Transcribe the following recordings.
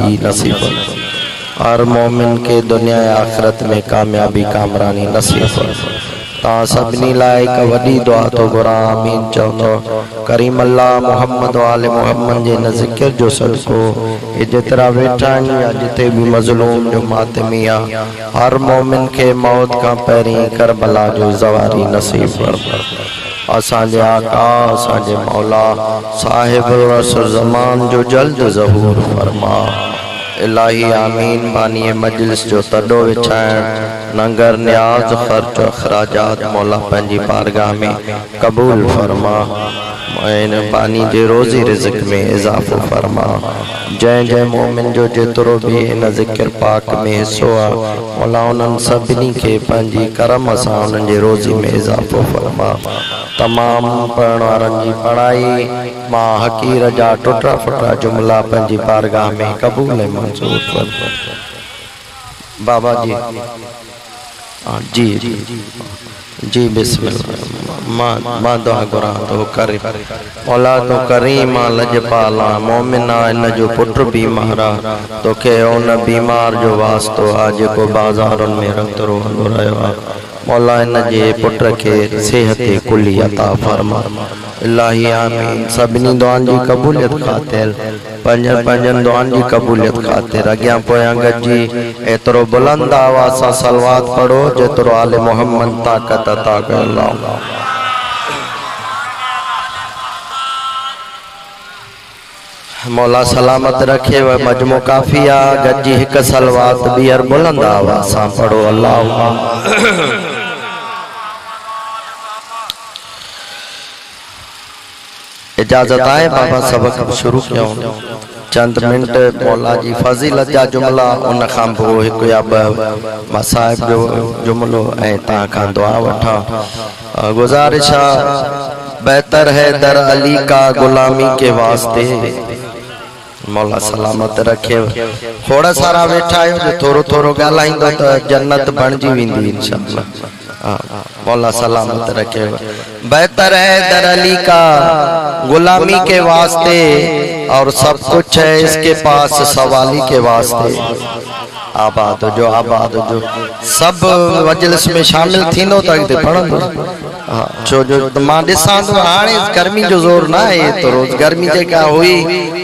कामयाबी नसीब हर मोमिन के दुनिया आखिरत में कामयाबी कामरानी नसीब ता सबनी लाए एक वडी दुआ तो गुरा आमीन चवंदो करीम अल्लाह मोहम्मद वाले मोहम्मद जे न ज़िक्र जो सदको ये जेतरा वेठा या जिते भी मजलूम जो मातमी आ हर मोमिन के मौत का पहिरीं करबला जो ज़वारी नसीब फरमा असांजे आका असांजे मौला साहिब रसूल ज़मान जो जल्द ज़हूर फरमा इलाही आमीन। बानी मजलिस जो तडो विछाइण नंगर न्याज खर्च अखराजात मौला पंजी बारगाह में कबूल फरमा बानी जे रोजी रिज़्क में इजाफो फरमा जै जै मोमिन जो जेतरो भी इन ज़िक्र पाक में हिस्सो आ मौला उन्हनि सभिनी के पंजी करम सां उन्हनि जे रोजी में इजाफो फरमा तमाम पढ़ण वारनि जी पढ़ाई मां हकीर जा टुटा फुटा जुमला पंजी बारगाह में कबूल मंजूर फरमा बाबा जी जी जी जी बिस्मिल्लाह मां दुआ गुरा तो कर मौला तो करीम लजपाला मोमिना इन जो पुट बीमार तो के उन बीमार जो वास्तो आज को बाजारन में रंतरो रहा मौला इन जे पुट के सेहत कुली अता फरमा इलाही आमीन। सभिनी दुआन जी कबूलियत खातिर पंजन दुआन जी कबूलियत खातिर अग्यां पोयां गजी एतरो बुलंद आवाज़ सां सलवात पढ़ो जेतरो आले मोहम्मद ताकत अता कयो। मौला सलामत रखे व मजमो काफिया गजी एक सलवात बियर बुलंद आवाज़ सां पढ़ो अल्लाह इजाजत आए बाबा सबक शुरू किया चंद मिनट मौला जी फजीलत जा जुमला उन खां पोइ हिकु या ॿ मसाइब जो जुमलो ऐं तव्हां खां दुआ वठां गुज़ारिश बेहतर है दर अली का गुलामी के वास्ते मौला सलामत रखे थोड़ा सारा वेठा आहियो जो थोरो थोरो ॻाल्हाईंदो त जन्नत बणजी वेंदी इंशाअल्लाह मौला सलामत रखे। बेहतर है दर अली का गुलामी के वास्ते और सब कुछ है इसके पास सवाली के वास्ते आबाद जो सब मजलिस में शामिल थींदो त अॻिते पढ़ंदो छो जो मां ॾिसां थो हाणे गर्मी जो ज़ोर ना आहे तो रोज़ गर्मी जेका हुई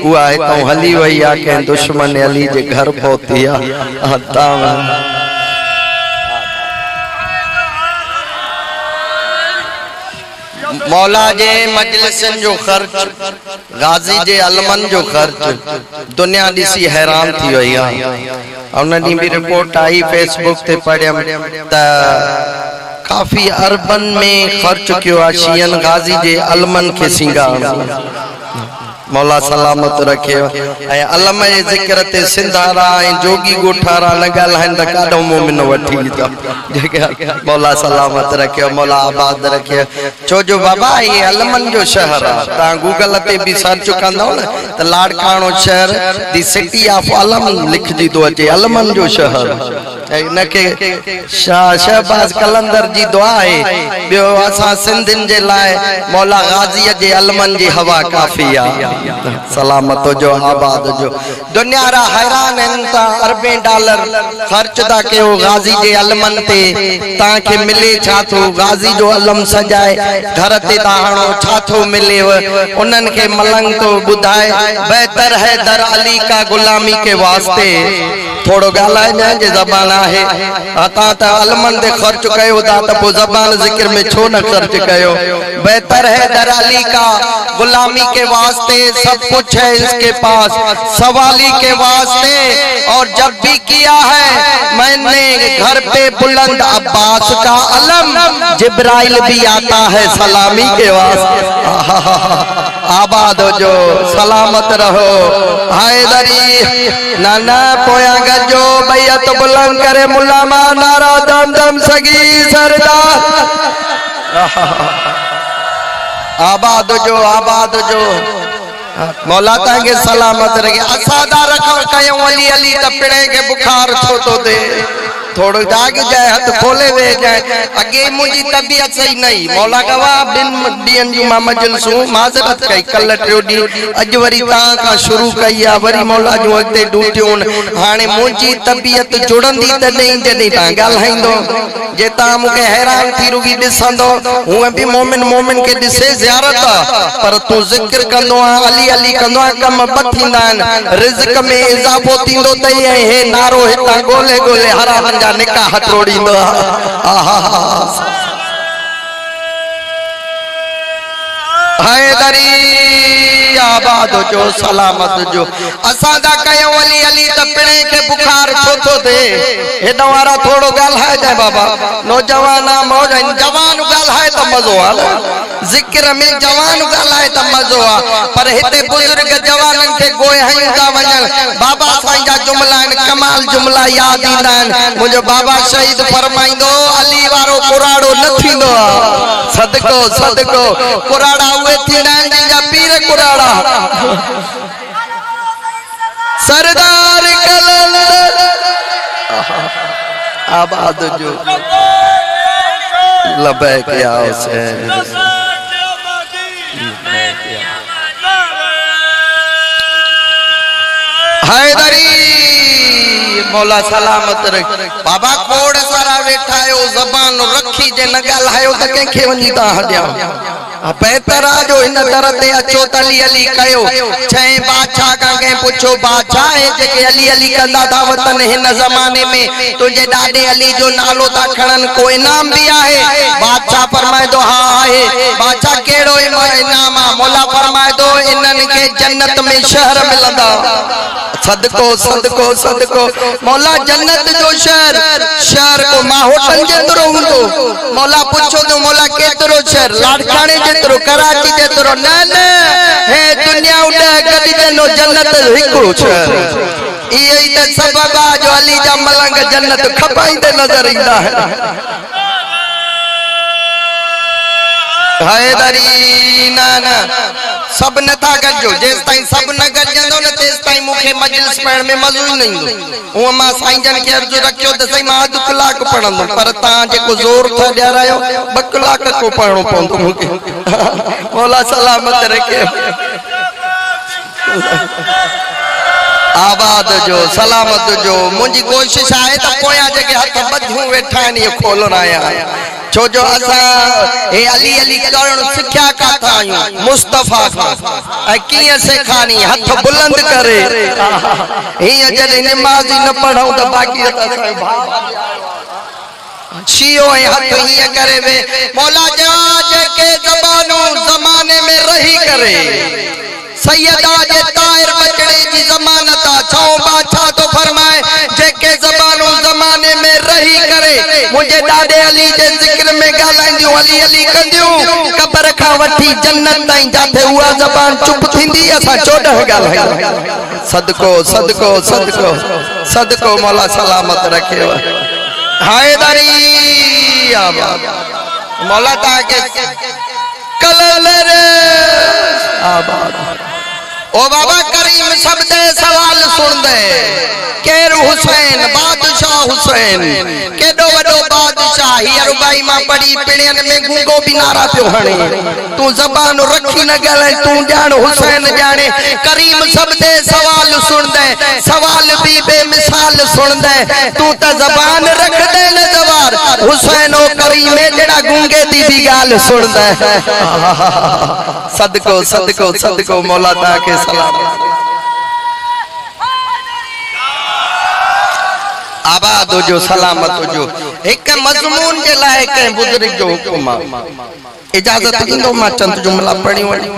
उहा हितां हली वई आहे कंहिं दुश्मन अली जे घर पहुती आहे मौला जे मजलिसन जो खर्च गाजी जे अलमन जो खर्च दुनिया ॾिसी हैरान थी वई आहे। उन ॾींहुं भी रिपोर्ट आई फेसबुक ते पढ़ियम त काफ़ी अरबन में खर्च कियो आहे शियन गाजी जे अलमन के सिंगार मौला सलामत रखे ऐं अलम जे ज़िक्र ते सिंधारा ऐं जोगी गोठारा न ॻाल्हाइनि त काॾो मोमिन वठी था जेके मौला सलामत रखे मौला आबाद रखे छो जो बाबा ये अलमन जो शहर आहे तव्हां गूगल ते भी सर्च कंदव न त लाड़काणो शहर दी सिटी ऑफ अलम लिखजी थो अचे अलमन जो शहर इनके शहबाज कलंदर जी दुआ है ॿियो असां सिंधियुनि जे लाइ मौला गाज़ीअ जे अलमन जी हवा काफ़ी आहे सलामत जो आबाद जो दुनिया रा हैरान हैं ता अरबे डॉलर खर्च ता कयो गाजी जे अलमन ते ता के मिले छा थो गाजी जो अलम सजाए घर ते ता हणो छा थो मिले उनन के मलंग तो बुधाए बेहतर है दर अली का गुलामी के वास्ते थोड़ो गालाए जाए जे जबान है ता ता अलमन दे खर्च कयो ता त पो जबान जिक्र में छो न खर्च कयो बेहतर है दर अली का गुलामी के वास्ते सब कुछ है इसके पास सवाली के वास्ते और जब भी किया है मैंने घर पे बुलंद अब्बास का अलम जिब्राइल भी आता है सलामी के वास्ते आबाद हो जो सलामत रहो हैदरी नाना पोया गजो बैयत बुलंद करे मुलामा नारा दम दम सगी सरदार आबाद जो मौला तांगे सलामत रखे असादा रखो कयो वली अली अली त पिणे के बुखार छो तो दे थोड़ो जाग जाए हथ खोले वे जाए अगे मुझी तबीयत सही नहीं मौला गवा बिन दियन जो मा मजलिसू माजरत कई कल टियो डी अज वरी ता का शुरू कई आ वरी मौला जो अगते डूटियूं हाने मुझी तबीयत जुड़ंदी त नहीं जदी ता गालहाइंदो जे ता मुके हैरान थी रुगी दिसंदो हूं भी मोमिन के दिसे ज़ियारत पर तू जिक्र कंदो अली अली कंदो कम बथिंदान रिज़्क में इजाफो तींदो तई हे नारो हिता गोले गोले हरामन जा निकाह तोड़ींदो हैदरी आबाद जो सलामत जो असा दा कयो अली अली त पिणे के बुखार छो तो दे हेडो वारा थोड़ो गालहाए जाए बाबा नौजवाना मौज जवान गालहाए त मजो आ जिक्र में जवान गालहाए त मजो आ पर हिते बुजुर्ग जवानन के गोए हई ता वजन बाबा साईं जा जुमला कमाल जुमला याद इंदान मुजो बाबा शहीद फरमाइंदो अली वारो कुराड़ो न थींदो सदको सदको कुराड़ा उए थींदान जिनजा पीर कुराड़ा सरदार कलंदर आबाद जो लबैक या हुसैन हैदरी मौला सलामत रख बाबा कोड़ सारा वेठा है जबान रखी जे न गालहायो त कंखे वनी ता हदिया बेहतर जो इन दर ते अचो तली अली कयो छे बादशाह का के पूछो बादशाह है जे अली अली कंदा था वतन हिन जमाने में तुझे दादे अली जो नालो ता खणन को इनाम भी है बादशाह फरमाए दो हां है बादशाह केड़ो इनाम आ मौला फरमाए दो इनन के जन्नत में शहर मिलंदा सदको सदको सदको मौला जन्नत जो शहर को मां होटल जे अंदर हुंदो मौला पूछो तो मौला केतरो शहर लाड़काने जेतरो कराची जेतरो न न हे दुनिया उडे गदी जनो जन्नत हिकड़ो शहर ई त सबब जो अली जा मलंग जन्नत खपाइंदे नजर ईंदा है हैदरी ना ना सब न था गजो जेस ताई सब न गजंदो न तेस ताई मुखे मजलिस पढ़ में मजो ही नहीं ओ मा साईं जन के अर्ज रखियो त सही मा अध कलाक पढ़ंदो पर ता जे को जोर था ॾियारायो 2 कलाक को पढ़णो पवंदो मुखे मौला सलामत रखे आबाद जो सलामत जो मुझी कोशिश है त कोया जगह हथ बधू वेठा नहीं खोलना आया छो जो असा हे अली अली करण सिख्या का था मुस्तफा का किए से खानी हाथ बुलंद करे ही जदे नमाज न पढ़ो त बाकी शियो हाथ ही करे वे मौला जा के जबानो जमाने में रही करे सैयदा जे ताहिर बचड़े जी जमानत छो बादशाह तो फरमाए जेके जबानो जमाने में रही करे मुझे दादे अली जे जिक्र में गालांदियो अली अली कंदियो कब्र का वठी जन्नत ताई जाते हुआ जबान चुप थींदी असा 14 गाल सदको सदको सदको सदको मौला सलामत रखे हैदरी आबाद मौला ता के कलर आबाद ओ बाबा करीम सब दे सवाल सुन दे केर हुसैन बादशाह हुसैन केडो वडो बादशाह ही अरबाई मा पड़ी पिणियन में गूंगो बिनारा पियो हणे तू जबान रखी न गले तू जान हुसैन जाने करीम सब दे सवाल सुन दे सवाल भी बेमिसाल सुन दे तू त जबान रख दे न जवार हुसैन ओ करीम जेड़ा गूंगे दी भी गाल सुन दे सदको सदको सदको मौला ता के सलाम आबाद जो सलामत जो एक मजमून के लाए के बुजुर्ग जो हुकुम इजाजत दींदो मा चंद जुमला पढ़ी वणी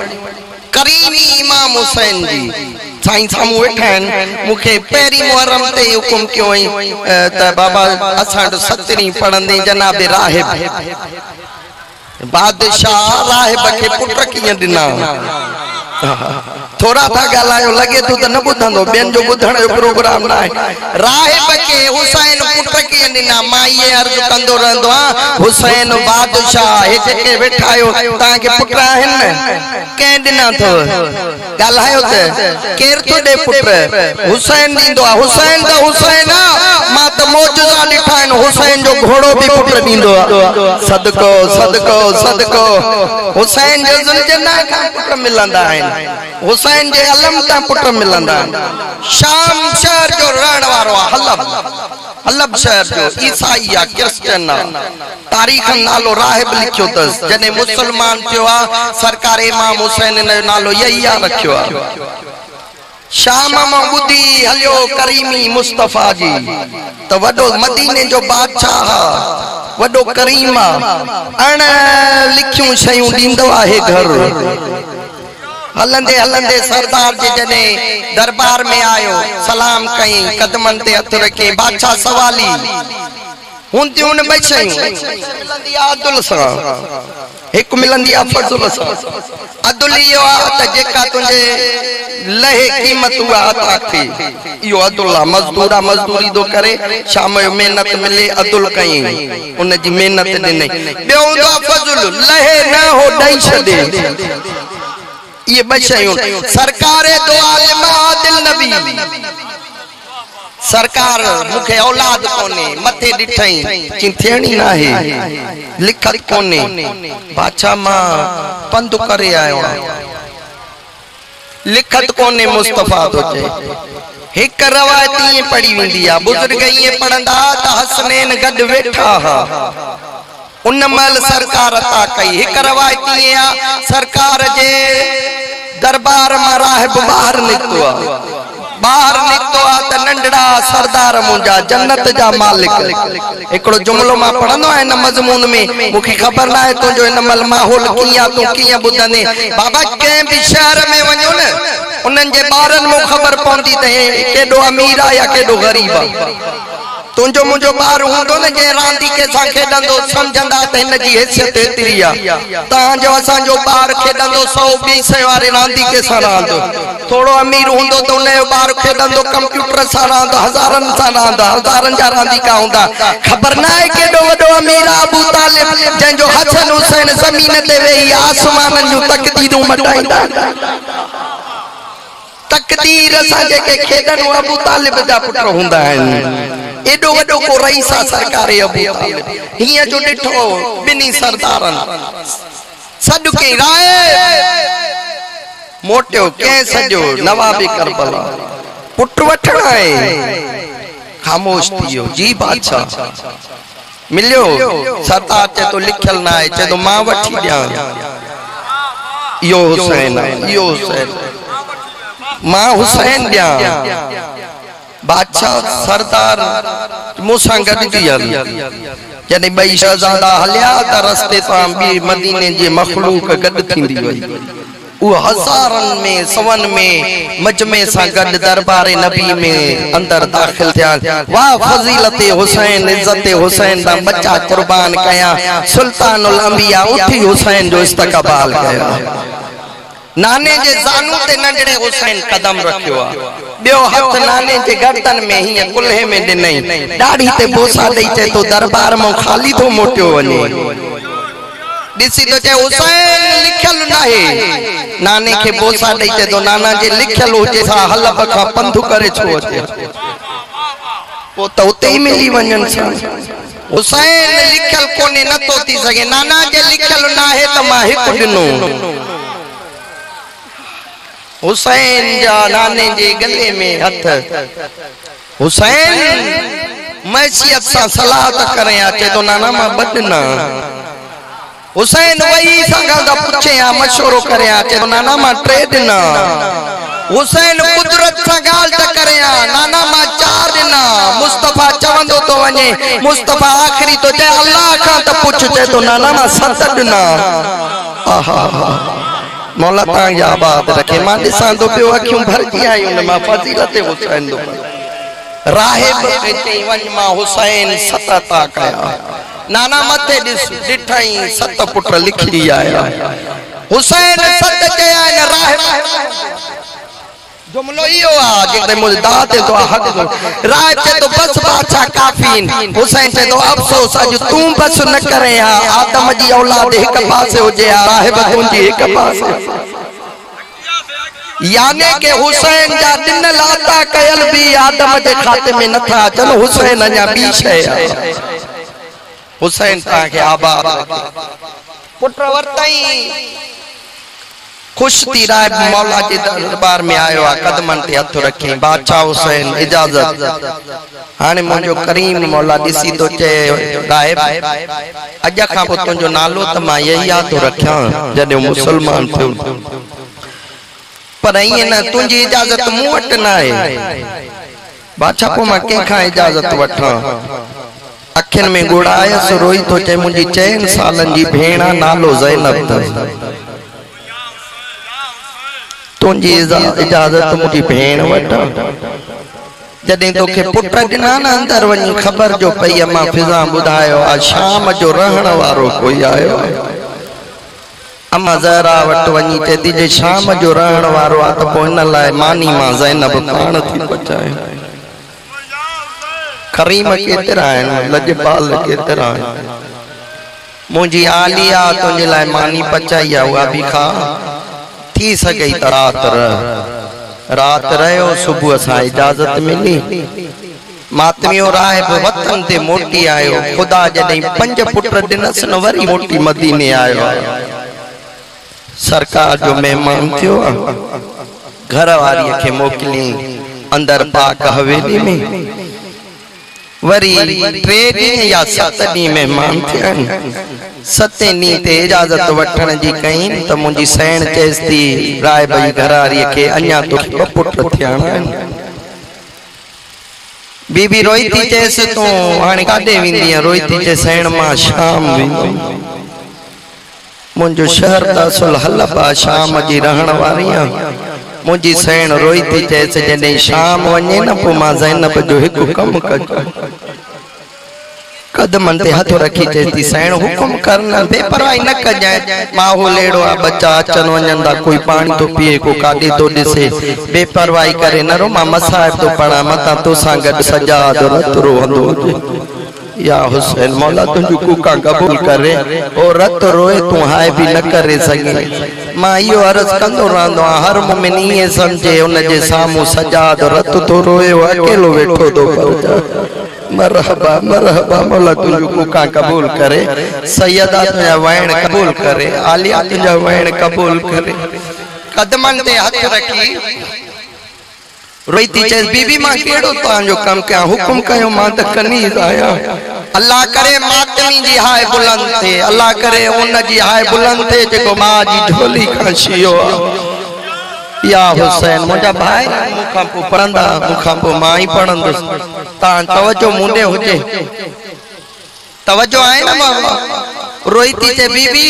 करीमी इमाम हुसैन जी साईं सामू वेठन मुखे पहरी मुहर्रम ते हुकुम क्यों त बाबा असां 17 पढ़ंदे जनाब राहिब बादशाह राहिब के पुट किए दिना थोड़ा था ॻाल्हायो लगे तो न ॿुधंदो ॿियनि जो ॿुधण जो प्रोग्राम न आहे। राहिब खे हुसैन पुट खे ॾिना मां इहे अर्ज़ु कंदो रहंदो आहियां हुसैन बादशाह हे जेके वेठा आहियो तव्हांखे पुट आहिनि न कंहिं ॾिना अथव ॻाल्हायो त केरु थो ॾे पुट हुसैन ॾींदो आहे। हुसैन त हुसैन आहे मां त मौजूदा ॾिठा आहिनि हुसैन जो घोड़ो बि पुट ॾींदो आहे। सदको सदको सदको हुसैन जे ज़ुल्जना खां पुट मिलंदा आहिनि हुसैन जे अलम तां पुट मिलंदा आहिनि। शाम शहर जो रहण वारो आहे हलब शहर जो ईसाई आहे क्रिश्चियन आहे। तारीख़ नालो राहिब लिखियो अथसि जॾहिं मुसलमान थियो आहे सरकार इमाम हुसैन जो नालो यही आहे रखियो आहे। शाम मां ॿुधी हलियो करीमी मुस्तफ़ा जी त वॾो मदीने जो बादशाह वॾो करीम आहे अण लिखियूं शयूं ॾींदो आहे घर। हलंदे हलंदे सरदार जी जॾहिं दरबार में आयो सलाम कई कदमनि ते हथ रखी बादशाह सवाली हुंदी उन ॿई शयूं मिलंदी आहे अदुल सां हिकु मिलंदी आहे फज़ुल सां। अदुल इहो आहे त जेका तुंहिंजे लहे क़ीमत उहा अता थी इहो अदुल आहे। मज़दूर आहे मज़दूरी थो करे शाम जो महिनत मिले अदुल कई उन जी महिनत ॾिनई। ॿियो हूंदो आहे फज़ुल लहे न हो ॾेई छॾे। ये बशयूं सरकार दो आलिम आदिल नबी सरकार मुखे औलाद कोने मथे ॾिठई चई थियणी न आहे लिखत कोने बादशाह मां पंध करे आयो लिखत कोने मुस्तफा तो चए। एक रवायत ये पढ़ी वेंदी आहे बुजुर्ग ये पढ़ंदा त हसनैन गॾु वेठा हा उन महिल सरकार अता कई। एक रवायत ये सरकार जे दरबार में राहिब बाहर निकतो त नंढड़ा सरदार मुंजा जन्नत जा मालिक एकड़ो जुमलो मां पढ़ंदो है न मजमून में मुखे खबर ना है तो जो इन मल माहौल किया तो किया बुधने बाबा के भी शहर में वणो न उनन जे बारन मो खबर पौंदी त केडो अमीर आ या केडो गरीब आ। तुंजो मुंजो बार हुंदो न जे रांदी के सा खेडंदो समझंदा त इन जी हैसियत एतरी आ तां जो असा जो बार खेडंदो 120 वाले रांदी के सा रांदो थोड़ो अमीर हुंदो तो उन बार खेडंदो कंप्यूटर सा रांदो हजारन सा रांदो हजारन जा रांदी का हुंदा। खबर ना है केडो वडो अमीर अबू तालिब जन जो हसन हुसैन जमीन ते वेही आसमानन जो तकदीरूं मटाईंदा। तकदीर सा जेके खेडन अबू तालिब जा पुत्र हुंदा आहिनि। एडो वडो को रईस सरकार अबू तालिब हिया जो ॾिठो बिनी सरदारन सॾ के राय मोटियो के सजो नवाबी करबला पुट वठण आहे खामोश थियो। जी बादशाह मिलियो सरदार चे तो लिखल ना है चे तो मां वठी दिया यो हुसैन यो हुसैन मां हुसैन दिया। बादशाह सरदार मूसा गॾिजी हल जॾहिं ॿई शहज़ादा हलिया त रस्ते तां ॿी मदीने जे मखलूक गॾु थींदी वई वो हजारन में सवन में मजमे सा गॾु दरबार नबी में अंदर दाखिल थिया। वाह फजीलत हुसैन इज्जत हुसैन दा बच्चा कुर्बान कया सुल्तानुल अंबिया उठी हुसैन जो इस्तकबाल कया। नाने जे जानू ते नंढड़े हुसैन कदम रखियो बियो हथ नाने जे गर्दन में ही कुल्हे में ॾिनई दाढ़ी ते बोसा ॾेई चे तो दरबार में खाली तो मोटियो वने दिसी तो चे हुसैन लिखल नाहे नाने के बोसा ॾेई चे तो नाना जे लिखल होजे सा हलफ का पंधु करे छो अचे वो तो उते ही मिली वञन सा हुसैन लिखल कोने न तो थी सके नाना जे लिखल नाहे त मां हिक ॾिनो हुसैन जा नाने जे गले में हथ हुसैन मैसियत सा सलाह त करे अचे तो नाना मां बदना हुसैन वही संगा दा पूछे आ मशवरो करे अचे तो नाना मां ट्रे दिना हुसैन कुदरत सा गाल त करे नाना मां 4 दिना मुस्तफा चवंदो तो वने मुस्तफा आखिरी तो जे अल्लाह का त पूछे तो नाना मां 7 दिना। आहा मौला तां या बात रखे मां दिसां तो पियो अखियूं भरजी आयूं मां फजीलत हुसैन दो राहिब कहते वन मां हुसैन 7 ता कया नाना मथे ॾिठई 7 पुट लिखी आया हुसैन 7 कया न राहिब जुमलो इहो आहे जेकॾहिं मुंहिंजे दादे तो हक़ राय चए तो बस बादशाह काफ़ीन हुसैन चए तो अफ़सोस अॼु तूं बस न करे हा आदम जी औलाद हिक पासे हुजे हा राहिब तुंहिंजी हिक पासे यानी के हुसैन जा दिन लाता कयल भी आदम जे खाते में नथा अचनि हुसैन अञा ॿी शइ आहे हुसैन तव्हांखे आबाद पुट वरतई खुश थी राय मौला जे दरबार में आयो आहे कदमनि ते हथ रखी बादशाह हुसैन इजाज़त हाणे मुंहिंजो करीम मौला ॾिसी तो चए राहिब अॼु खां पोइ तुंहिंजो नालो त मां यहिया थो रखियां जॾहिं मुसलमान थियो पर ईअं न तुंहिंजी इजाज़त मूं वटि न आहे बादशाह पोइ मां कंहिंखां इजाज़त वठां अखियुनि में गुड़ आयसि रोई थो चए मुंहिंजी 4 सालनि जी भेण आहे नालो ज़ैनब अथसि तुंहिंजी इजाज़त मुंहिंजी भेण वटां जॾहिं तोखे पुट ॾिना न अंदर वञी ख़बर जो पई मां फिज़ा ॿुधायो आहे शाम जो रहण वारो कोई आयो आहे अम्मा ज़हरा वटि वञी चए थी जे शाम जो रहण वारो आहे त पोइ हिन लाइ मानी मां ज़ैनब पाण थी पचाए करीम केतिरा आहिनि लजपाल केतिरा आहिनि मुंहिंजी आलिया तुंहिंजे लाइ मानी पचाई आहे उहा बि खा थी सके त रात रहियो सुबुह सां इजाज़त मिली मातमियो राहिब वतन ते मोटी आयो खुदा जॾहिं 5 पुट ॾिनसि न वरी मोटी मदीने आयो सरकार जो मेहमान थियो घर वारीअ खे मोकिली अंदर पाक हवेली में वरी 3 ॾींहं या 7 ॾींहं मेहमान थिया 7 ॾींहं ते इजाज़त वठण जी कई त मुंहिंजी सैण चएसि थी राय भई घर वारीअ खे अञा तो 2 पुट थियणा आहिनि बीबी रोई थी चएसि तूं हाणे काॾे वेंदीअ रोई थी चए सैण मां शाम वेंदुमि मुंहिंजो शहर त असुल हलप आहे शाम जी रहण वारी आहे मुंहिंजी सैण रोई थी चएसि जॾहिं शाम वञे न पोइ मां ज़ैनब जो हिकु कमु कजो कदमनि ते हथ रखी चए थी सैण हुकुम कर न बेपरवाही न कजांइ माहौल अहिड़ो आहे बच्चा अचनि वञनि था कोई पाणी थो पीए को काॾे थो ॾिसे बेपरवाही करे न रो मां मसाइब थो पढ़ां मथां तोसां गॾु सजाद रत रोहंदो हुजे या हुसैन मौला तुंहिंजू कूका क़बूल करे ओ रत रोए तूं हाय भी न करे सघे मां इहो अर्ज़ कंदो रहंदो आहियां हर मुमिन ईअं सम्झे उनजे साम्हूं सजाद रत थो रोए अकेलो वेठो थो पर मरहबा मरहबा मौला तुंहिंजू कूका क़बूल करे सैयदा तुंहिंजा वैण क़बूल करे आलिया तुंहिंजा वैण क़बूल करे कदमनि ते हथ रखी रोई थी चएसि बीबी मां कहिड़ो तव्हांजो कमु कयां हुकुम कयो मां त कनीज़ आहियां अल्लाह करे मातमी जी हाय बुलंद थे अल्लाह करे उन जी हाय बुलंद थे जेको मां जी झोली खां शियो या हुसैन मुंहिंजा भाई मूंखां पोइ पढ़ंदा मूंखां पोइ मां ई पढ़ंदुसि तव्हां तवजो मुंडे हुजे तवजो आहे न बाबा रोई थी चए बीबी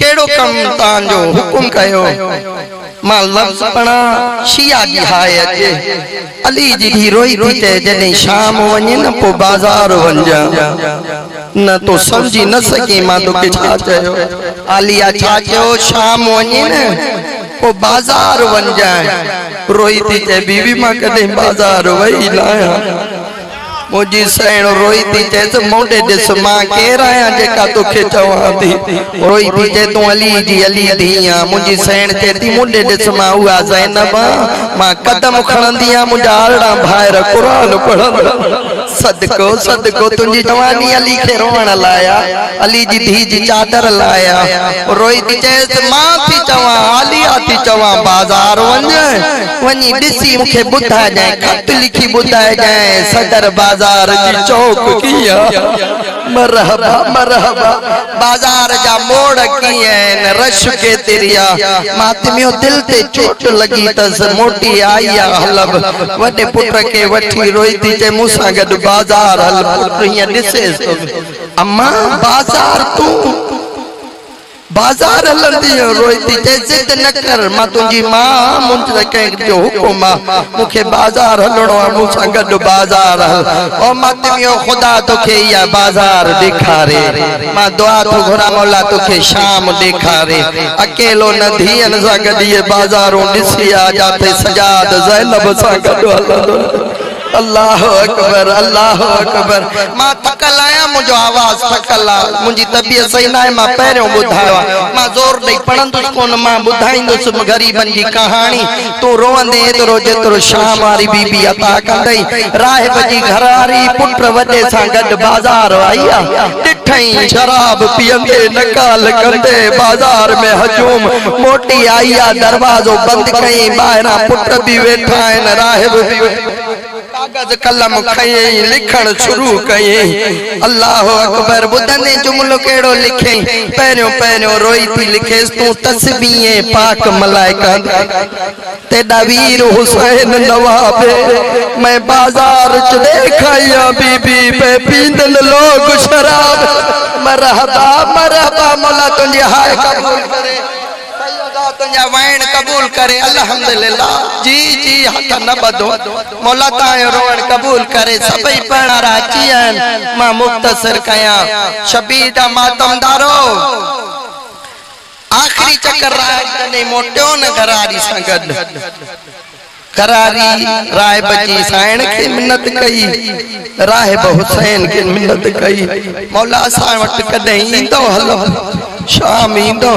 कहिड़ो कमु तव्हांजो हुकुम कयो मां लफ्ज़ पढ़ा शिया जी हाय अचे अली जी भी रोई थी चए जॾहिं शाम वञे न पोइ बाज़ार वञा न तो समझी न सके मां तोखे छा चयो आलिया छा चयो शाम वञे न पोइ बाज़ार वञा रोई थी चए बीबी मां कॾहिं बाज़ार वई न आहियां मुंहिंजी सैण रोई थी चएसि मोढे ॾिस मां केरु आहियां जेका तोखे चवां थी रोई थी चए तूं अली जी अली धीउ आहे मुंहिंजी सैण चए थी मोढे ॾिस मां उहा ज़ैनब मां कदम खणंदी आहियां मुंहिंजा आरड़ा भाइर क़ुरान पढ़ंदा सदको सदको तुंहिंजी जवानी अली खे रोअण लाइ अली जी धीउ जी चादर लाइ रोई थी चएसि मां थी चवां आलिया थी चवां बाज़ार वञी ॾिसी मूंखे ॿुधाइजांइ ख़त लिखी ॿुधाइजांइ सदर बाज़ार जी चौक कीअं मरहबा मरहबा बाज़ार जा मोड़ कीअं आहिनि रश केतिरी आहे मातमियो दिलि ते चोट लॻी अथसि मोटी आई आहे हलब वॾे पुट खे वठी रोई थी चए मूंसां गॾु बाज़ार हल हीअं ॾिसेसि अम्मा बाज़ार तूं बाजार हलंदी रोईती चे जिद न कर मां तुंहिंजी मां मुंहिंजे कंहिं जो हुकुम आहे मूंखे बाजार हलणो आहे मूंसां गॾु बाजार हल ओ मातमियो ख़ुदा तोखे इहा बाजार ॾेखारे मां दुआ थो घुरां मौला तोखे शाम ॾेखारे अकेलो न धीअनि सां गॾु इहे बाज़ारूं ॾिसी आ जाते सजाद ज़ैनब सां गॾु हलंदो अल्लाह अकबर अल्लाह अकबर मां थकल आहियां मुंहिंजो आवाज़ थकल आहे मुंहिंजी तबियत सही न आहे मां पहिरियों ॿुधायो आहे मां ज़ोर ॾेई पढ़ंदुसि कोन मां ॿुधाईंदुसि ग़रीबनि जी कहाणी तूं रोअंदे एतिरो जेतिरो शाम वारी बीबी अता कंदई राहिब जी घरवारी पुट वॾे सां गॾु बाज़ार आई आहे ॾिठई शराब पीअंदे नकाल कंदे बाज़ार में हजूम मोटी आई आहे दरवाज़ो बंदि कयईं ॿाहिरां पुट बि वेठा आहिनि राहिब बि कागज कलम खयई लिखण शुरू कयई अल्लाह अकबर बुधने जुमलो केड़ो लिखे पहिरियों पहिरियों रोई थी लिखेस तू तस्बीह पाक मलाइका तेरा वीर हुसैन नवाब मैं बाजार च देखा बीबी पे पींदन लोग शराब मरहबा मरहबा मौला तुझे हाय कबूल करे तुझा वैन कबूल करे अल्हम्दुलिल्लाह जी जी हथ न बधो मौला तायो रोण कबूल करे सभई पढ़ारा अची आहिनि मां मुख्तसर कया शबीर दा मातमदारो आखिरी चक्कर राय कने मोटियो न घरारी सां गॾु करारी राहिब जी साइण के मिन्नत कई राहिब हुसैन के मिन्नत कई मौला असां वटि कॾहिं ईंदो हलो शाम ईंदो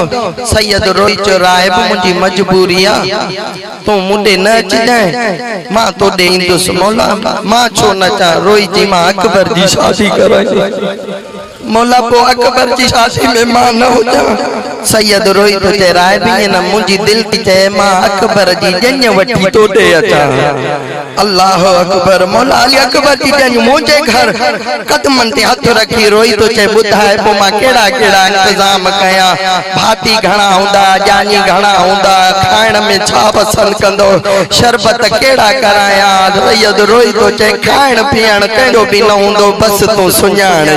सैयद रोई चो राहिब मुंहिंजी मजबूरी आहे तूं मूंॾे न अचिजांइ मां तोॾे ईंदुसि मौला मां छो न अचां रोई जी मां अकबर जी शादी कराई मौला पोइ अकबर जी शादी में मां न हुजां सैयद रोई तो चए राहिब ईअं न मुंहिंजी दिलि थी चए मां अकबर जी ॼञ वठी तोॾे अचां अल्लाह अकबर मौला अली अकबर जी ॼञ मुंहिंजे घर कदमनि ते हथ रखी रोई तो चए ॿुधाए पोइ मां कहिड़ा कहिड़ा इंतज़ाम कयां भाती घणा हूंदा ॼाणी घणा हूंदा खाइण में छा पसंदि कंदो शरबत कहिड़ा करायां सैयद रोई तो चए खाइण पीअण कहिड़ो बि न हूंदो बसि तूं सुञाण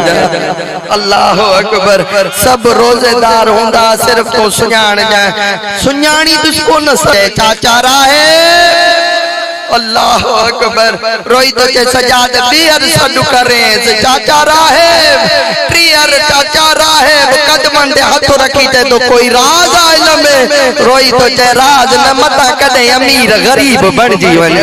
अल्लाह अकबर सब रोजेदार हुंदा सिर्फ तो सुञाण जाए सुञाणी तुझको न सके चाचा राहे अल्लाह अकबर रोई तो चे सजाद बियर सडु करे चाचा राहे प्रियर चाचा राहे कदमन दे हाथ रखी ते तो कोई राज आइल में रोई तो चे राज न मता कदे अमीर गरीब बन जीवन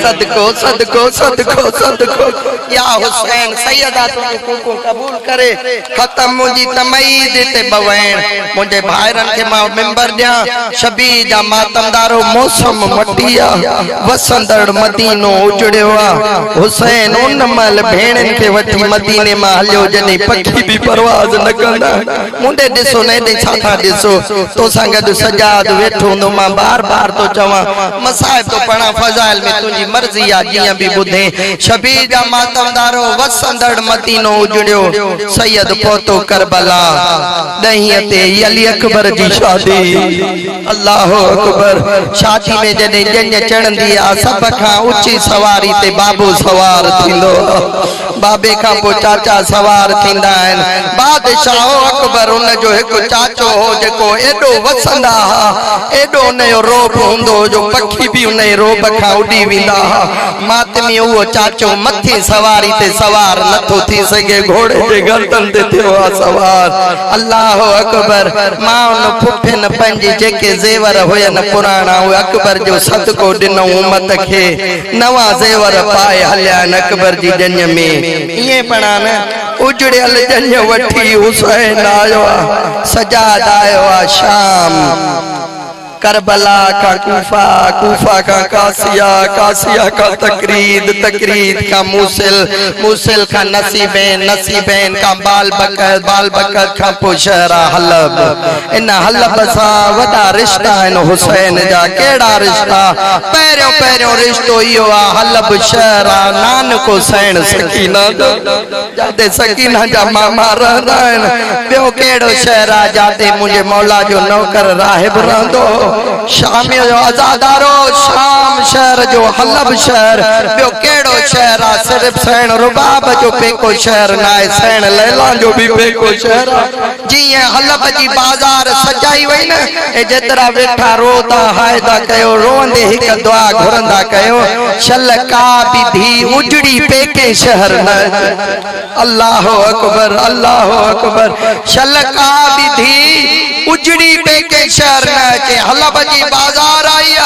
सदको सदको सदको सदको या हुसैन सैयदा तुमको कबूल करे खत्म मुजी तमईद ते बवैन मुझे भाईरन के मां मेंबर दिया शबी जा मातमदारो मौसम मटिया वसंदड़ मदीनो उजड़ियो हुसैन उन मल भेणन के वठी मदीने में हलियो जने पखी भी परवाज न कंदा मुंडे दिसो ने दे छाथा दिसो तो संगद सजाद वेठो नो मां बार बार तो चवा मसाइब तो पढ़ा फजाइल में तुजी मर्जी आ जिया भी बुधे शबीर जा मातमदारो वसंदड़ मदीनो उजड़ियो सैयद पोतो करबला दहिया ते अली अकबर जी शादी अल्लाह अकबर शादी में जने जन चढ़ंदी आ सब खां ऊंची सवारी ते बाबू सवार थिंदो बाबे का पो चाचा सवार थिंदा आहिनि बादशाह अकबर उन जो हिकु चाचो हो जेको एडो वसंदा हा एडो उनजो रोब हूंदो जो पखी भी उन रोब खां उडी वेंदा हा मातमी उहो चाचो मथे सवारी ते सवार नथो थी सके घोड़े जे गर्दन ते थियो आ सवार अल्लाह अकबर मां उन फुफिन पंहिंजे जेके ज़ेवर हुयनि पुराणा उहे अकबर जो सदको ॾिनो उम्मत खे नवा ज़ेवर पाए हलिया अकबर जी ॼञ में ये पढ़ा न उजड़ियल ॼञ वठी हुसैन आयो सजाद आयो शाम करबला का कूफा कूफा का कासिया कासिया का तकरीद तकरीद का मूसिल मूसिल का नसीबेन नसीबेन का बाल बकर का पुशहरा हलब इन हलब सा वदा रिश्ता इन हुसैन जा केड़ा रिश्ता पहिरियों पहिरियों रिश्तो इहो आ हलब शहरा नानक हुसैन सकीना जाते सकीना जा मामा रहंदा आहिनि ॿियो केड़ो शहरा जाते मुंहिंजे मौला जो नौकर राहिब रहंदो शाम जो आज़ादारो शाम शहर जो हलब शहर ॿियो कहिड़ो शहर आहे सिर्फ़ सैण रुबाब जो पेको शहर न आहे सैण लैला जो भी पेको शहर आहे जीअं हलब जी बाज़ार सजाई वई न ए जेतिरा वेठा रो था हाय था कयो रोंदे हिकु दुआ घुरंदा कयो शल का भी धी उजड़ी पेके शहर न अल्लाह अकबर अल्लाह अकबर शल का भी धी उजड़ी पेके शहर न अचे हलब जी बाज़ार आई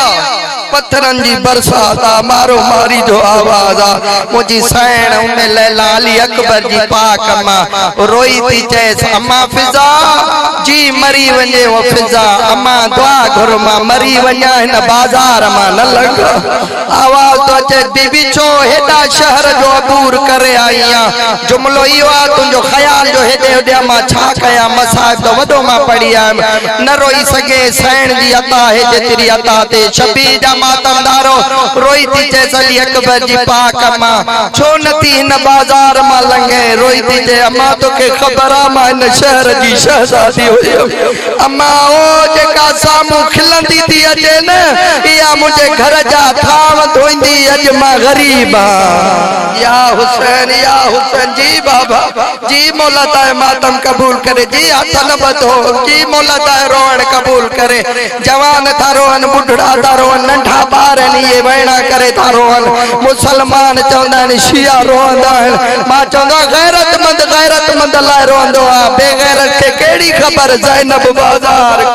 पत्थरन जी बरसात आ मारो मारी जो आवाज आ मुझी सैण उम्मे लैला अली अकबर जी पाक अम्मा रोई थी चेस अम्मा फिजा जी मरी वने वो फिजा अम्मा दुआ घर मां मरी वना इन बाजार मां न लग आवाज तो अचे बीबी छो हेडा शहर जो अबूर करे आईया जुमलो इयो आ तुंजो ख्याल जो हेडे हेडे मां छा कया मसाब तो वडो मां पढ़ी आ न रोई सके सैण जी अता है जेतरी अता ते शबी मातमदारो रोई थी चैसली अकबर जी पाक अम्मा छो नथी इन बाजार मां लंघे रोई थी चे अम्मा तोखे ख़बर आ मां इन शहर जी शहजादी हुई अम्मा ओ जेका सामू खिलंदी थी अचे न इया मुझे घर जा थाव धोईंदी अज मां गरीब आ या हुसैन जी बाबा जी मौला ताए मातम कबूल करे जी हथ न बधो जी मौला ताए रोअण कबूल करे जवान था रोअन बुढ़ड़ा था रोअन नंढा बार ये वैणा करे था रोअन मुसलमान चवंदा आहिनि शिया रोअंदा आहिनि मां चवंदो गैरतमंद लाइ रोअंदो आहे बेगैरत खे कहिड़ी ख़बर ज़ैनब बाज़ार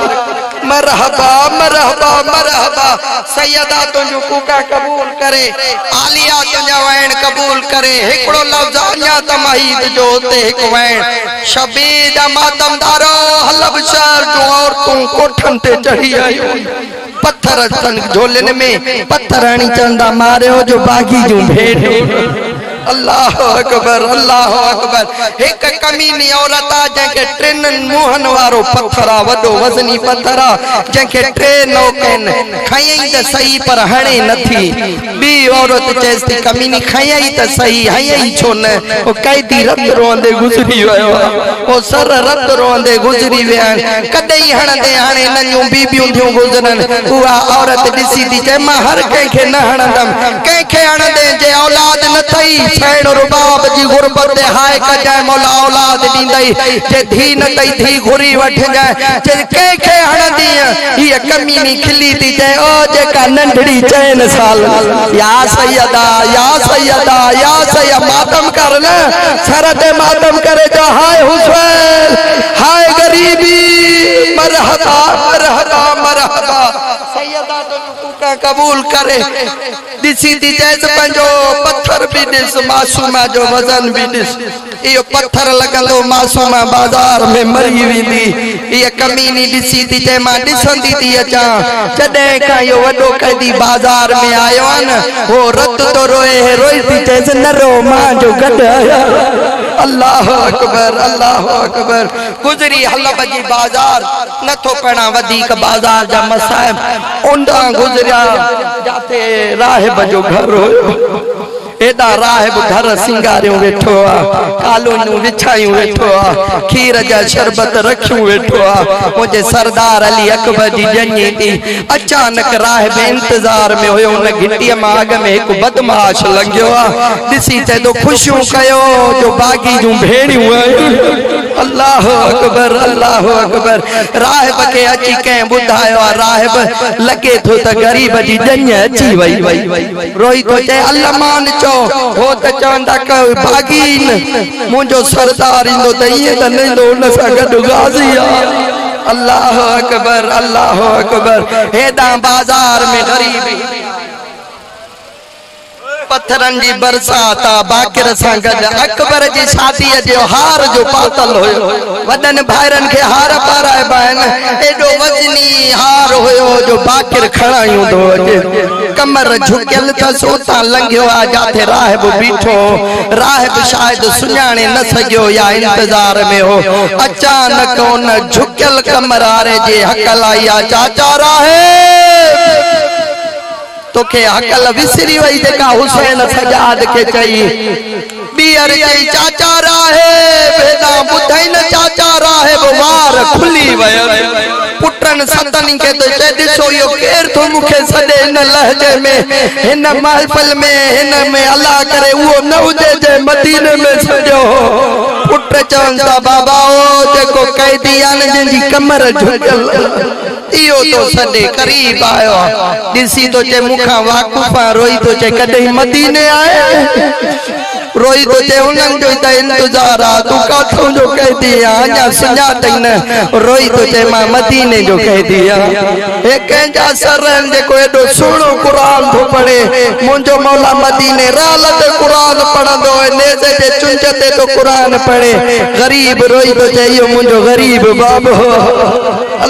मरहबा मरहबा मरहबा सैयदा तुंहिंजो कूका कबूल करे आलिया तुंहिंजा वैण कबूल करे हिकिड़ो लफ़्ज़ अञा तमाहीद जो हुते हिकु वैण शबी जा मातमदारो हलब शहर जो औरतूं कोठनि ते चढ़ी आयूं पत्थर झोलन में पत्थर हणी चंदा मारियो जो बागी जूं भेड़ अल्लाह अकबर एक कमीनी औरत आ जंहिंखे टिन मुहन वारो पत्थर आ वॾो वज़नी पत्थर आ जंहिंखे टे नौकन खयई त सही पर हणे नथी ॿी औरत चएसि थी कमीनी खयई त सही हयई छो न ओ कैदी रत रोंदे गुज़री वियो ओ सर रत रोंदे गुज़री विया कॾहिं हणंदे हाणे नंढियूं बीबियूं थियूं गुज़रन उहा औरत ॾिसी थी चए मां हर कंहिंखे न हणंदमि कंहिंखे हणंदे जे औलाद न थई सैण रुबाब जी गुरबत ते हाय कजाए मौला औलाद ॾींदई जे धी न तई धी घुरी वठजाए जे कंहिंखे हणंदी हीअ कमीनी खिली थी चए ओ जेका नंढड़ी 4 साल या सैयदा या सैयदा या सैयद मातम कर न सर ते मातम करे जो हाय हुसैन हाय गरीबी मरहबा मरहबा मरहबा सैयदा तो कबूल करे दिसी थी चएसि पंहिंजो पत्थर भी ॾिस मासूमा जो वज़न भी ॾिस इहो पत्थर लॻंदो मासूमा बाज़ार में मरी वेंदी इहा कमीनी ॾिसी थी चए मां ॾिसंदी थी अचां जॾहिं खां इहो वॾो कैदी बाज़ार में आयो आहे न हो रत तो रोए रोई थी चएसि न रो मां जो गॾु आया अल्लाह अकबर गुज़री हलब जी बाज़ार नथो पढ़ा वधीक बाज़ार जा मसाइब उंडा गुज़रिया जाते राहिब जो घर हुयो एदा राहिब घर सिंगारियों वेठो आ कालूनियूं विछायूं वेठो आ खीर जा शरबत रखियूं वेठो आ मुझे सरदार अली अकबर जी जंगी थी अचानक राहिब इंतजार में हुयो उन घिटीअ मां अॻ में हिकु बदमाश लंघियो आ ॾिसी चए तो खुशियूं कयो जो बागी जूं भेड़ियूं आहिनि अल्लाह अकबर राहिब के अची कंहिं ॿुधायो आ राहिब लगे थो त गरीब जी जंग अची वई रोई तो चए अल्लामान चो हो त चवंदा क भागीन मुंहिंजो सरदार ईंदो त ईअं त न ईंदो उन सां गॾु गाज़ी आहे अल्लाह अकबर हेॾां बाज़ार में ग़रीबी पत्थरन जी बरसात बाकिर सां गॾु अकबर जी शादीअ जो हार जो पातल हुयो वॾनि भाइरनि खे हार पाराइबा आहिनि एॾो वज़नी हार हुयो जो बाकिर खणायूं थो अचे कमर झुकियल अथसि उतां लंघियो आहे जाते राहिब बीठो राहिब शायदि सुञाणे न सघियो या इंतज़ार में हो अचानक उन झुकियल कमर वारे जे हक़ लाई चाचा राहिब तोखे अकल विसरी वई जेका हुसैन सजाद के चई बीअर चई चाचा राहे बेदा बुधाई न चाचा राहे वार खुली वयो पुटन सतन के तो ॾिसो यो केर तो मुखे सदे इन लहजे में इन महफिल में इन में अल्लाह करे वो न हुजे जे मदीने में सजो पुट चवन ता बाबा ओ जेको कैदी आन जिंदी कमर झुकल इयो तो सदे करीब आयो दिसी तो चे मुखा वाकुफा रोई तो चे कदे मदीने आए रोई तो चे उन्हनि जो त इंतजार आ तू काथों जो कैदी आ अञा सुञातई न रोई तो चे मां मदीने जो कैदी आ हे कंहिंजा सरन जेको एॾो सुहिणो क़ुरान थो पढ़े मुंहिंजो मौला मदीने राल ते क़ुरान पढ़ंदो नेज़े जे चुंज ते तो क़ुरान पढ़े गरीब रोई तो चे इहो मुंहिंजो गरीब बाबो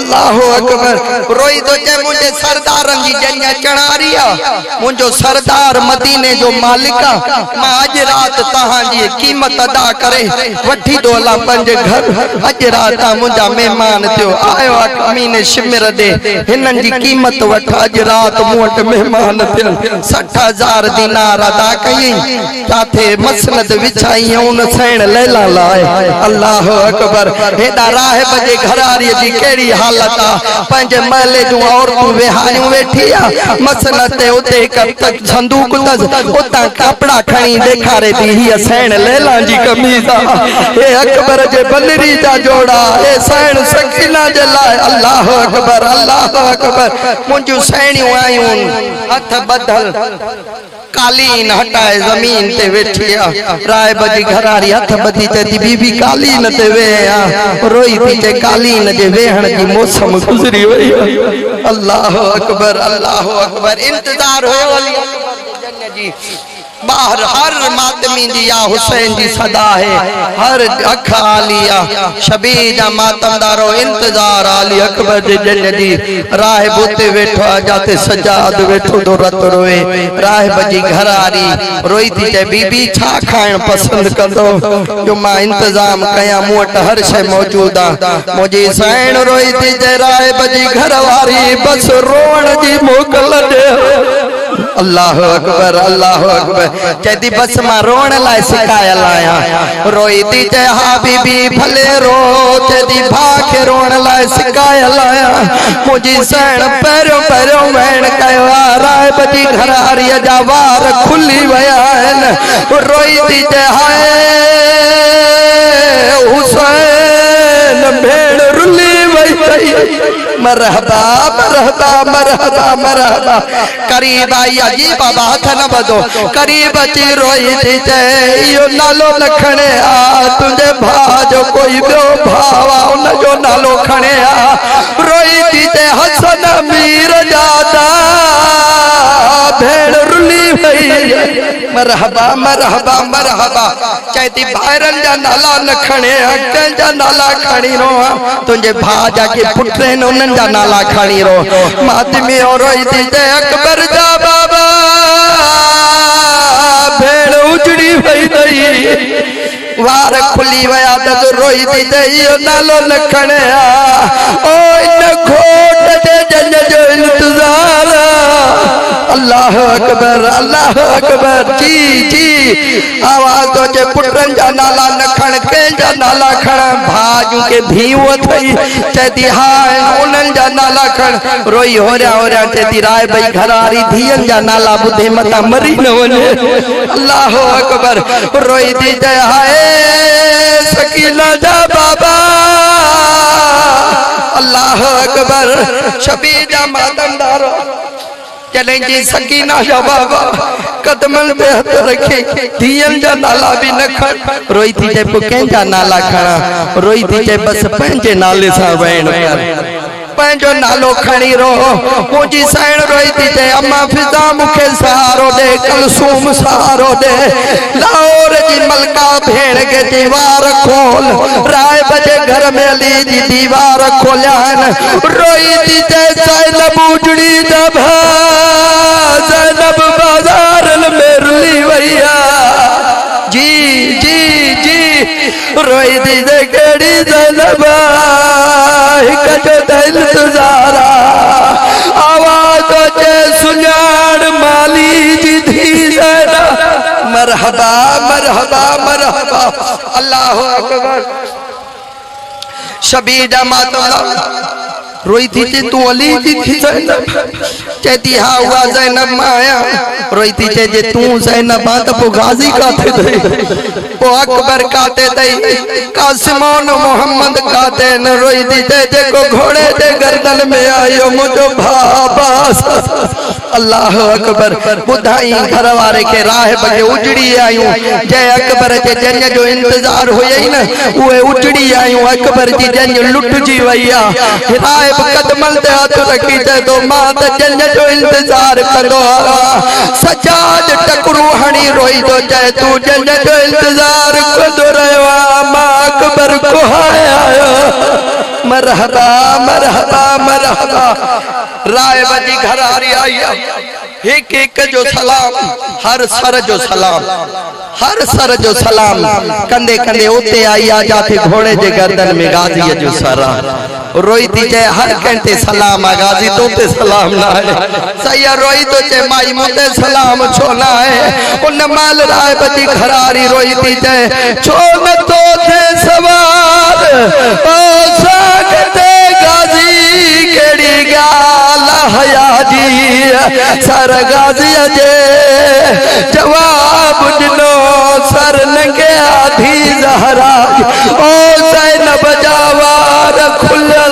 अल्लाह अकबर रोई तो चे मुंहिंजे सरदारनि जी जंहिं चणारी आ मुंहिंजो सरदार मदीने जो मालिक आ मां अॼु रात तहांजी कीमत अदा करे वठी दोला पंज घर अॼु रात मुंहिंजा महिमान थियो आयो अमीन शिमिर दे हिननि जी कीमत वठ अॼु रात मूं वटि महिमान थियन 60,000 दीनार अदा कई काथे मसनद विछाई उन सैण लैला लाए अल्लाह अकबर हेॾा राहिब जे घरारी जी कहिड़ी हालत आ पंहिंजे महले जूं औरतूं वेहारियूं वेठी आ मसनद ते उते हिकु संदूक अथसि उतां कपिड़ा खणी ॾेखारे थी हीअ सैण लैला जी कमीज़ आ हे अकबर जे बनरी जा जोड़ा हे सैण सकीना जे लाइ अल्लाह अकबर मुंहिंजूं सैणियूं आयूं हथ बधल कालीन हटाए जमीन ते वेठी आ राहिब जी घरारी हथ बधी ते थी बीबी कालीन ते वेह आ रोई थी ते कालीन जे वेहण जी मौसम गुज़री वई अल्लाह अकबर इंतजार हो अली अकबर जी बाहर हर मातमी दी या हुसैन जी सदा है हर अख आलिया शबीजा मातमदारो इंतजार अली अकबर जे जन जी राहिब उते वेठो जाते सजाद वेठो दो रत रोए राहिब जी घरारी रोई थी ते बीबी छा खाइण पसंद कंदो जो मां इंतजाम कया मूं वटि हर शइ मौजूद आ मुंहिंजी सैण रोई थी ते राहिब जी घरवारी बस रोण जी मोकल दे अल्लाह अकबर चैती बस मां रोण लाइ सिकायल आहियां रोई थी चए हा बीबी भले रो चैती भाउ खे रोण लाइ सिकायल आहियां मुंहिंजी सैण पहिरियों वहण कयो आहे राहिब जी घरारीअ जा वार खुली विया आहिनि रोई थी चए हाय हुसैन भेण रुली वई मरहबा मरहबा मरहबा मरहबा करीब आई अजीब बात न बदो करीब अची रोई थी चए इहो नालो न खणे आ तुंहिंजे भाउ जो कोई ॿियो भाउ आ उन जो नालो खणे आ रोई थी चए हसन मीर जादा भेण रुली वई मरहबा मरहबा मरहबा चैती भाइरनि जा नाला न खणे कंहिंजा नाला खणी रो तुंहिंजे भाउ जा के पुट आहिनि उन्हनि जा नाला खणी रो मातमी रोई थी चए अकबर जा बाबा भेण उजड़ी वई वार खुली वया त रोई थी चए इहो नालो न खणे ओ इन खोट जे जन जो इंतजार अल्लाह अकबर जी जी आवाज तो जे पुटन जा नाला न खण कंहिंजा नाला खण भाजू के भीव थई चेती हाय उन्हनि जा नाला खण रोई होरिया चेती राय भई घरारी धीअनि जा नाला ॿुधे मता मरी न वञे अल्लाह अकबर रोई थी चए हाय सकीना जा बाबा अल्लाह अकबर शबीर जा मातमदारो चलें जी सकीना जा बाबा कदमन पे हथ रखे धीअनि जा नाला भी न खण रोई थी चए पोइ कंहिंजा नाला खणा रोई थी चए बस पंहिंजे नाले सां वहण कर पंहिंजो नालो खणी रो मुंहिंजी साइण रोई थी चए अम्मा फिजा मूंखे सहारो दे कलसूम सहारो दे लाहौर जी मलका भेण के दीवार खोल राहिब जे घर में अली जी दीवार खोलियान रोई थी चए ज़ैनब उजड़ी जब ज़ैनब बाजार में रुली वैया जी जी जी रोई थी चए केड़ी ज़ैनब हिक जो दिल तुजारा आवाज चे सुञाण मरहबा मरहबा मरहबा अल्लाह अकबर। शबीदा मातला रोई थी चे तू अली थी ज़ैनब चेती हा हुआ ज़ैनब माया रोई थी चे जे तू ज़ैनब आ तो गाजी काते दे वो अकबर काते दे कासिमोन मोहम्मद काते न रोई थी चे जे को घोड़े दे गर्दन में आयो मुझो भाबा अल्लाह अकबर। बुधाई घर वाले के राह बगे उजड़ी आयूं जय अकबर जे जन जो इंतजार हुई न उहे उजड़ी आयूं अकबर जी जन लुट जी वैया राह कदमल ते हाथ रखी ते तो मां त जन जो इंतजार कंदो सजाद टकरू हणी रोई तो जय तू जन जो इंतजार कंदो रहियो मां अकबर को आया मरहबा मरहबा मरहबा। राय बजी घर हारी आई एक एक जो सलाम हर सर जो सलाम हर सर जो सलाम कंदे कंदे उते आई आ जाते घोड़े जे गर्दन में गाजी जो सरा रोई थी चे हर कंटे सलाम आ गाजी तो ते सलाम ना है सैया रोई तो चे माई मुते सलाम छो ना है उन माल राय बजी घरारी रोई थी चे छो न तो थे सवार ओ सागते गाजी केड़ी गाल हया जी सर गाजी जे जवाब दिनो सर नंगे आधी जहरा ओ ज़ैनब जावार खुला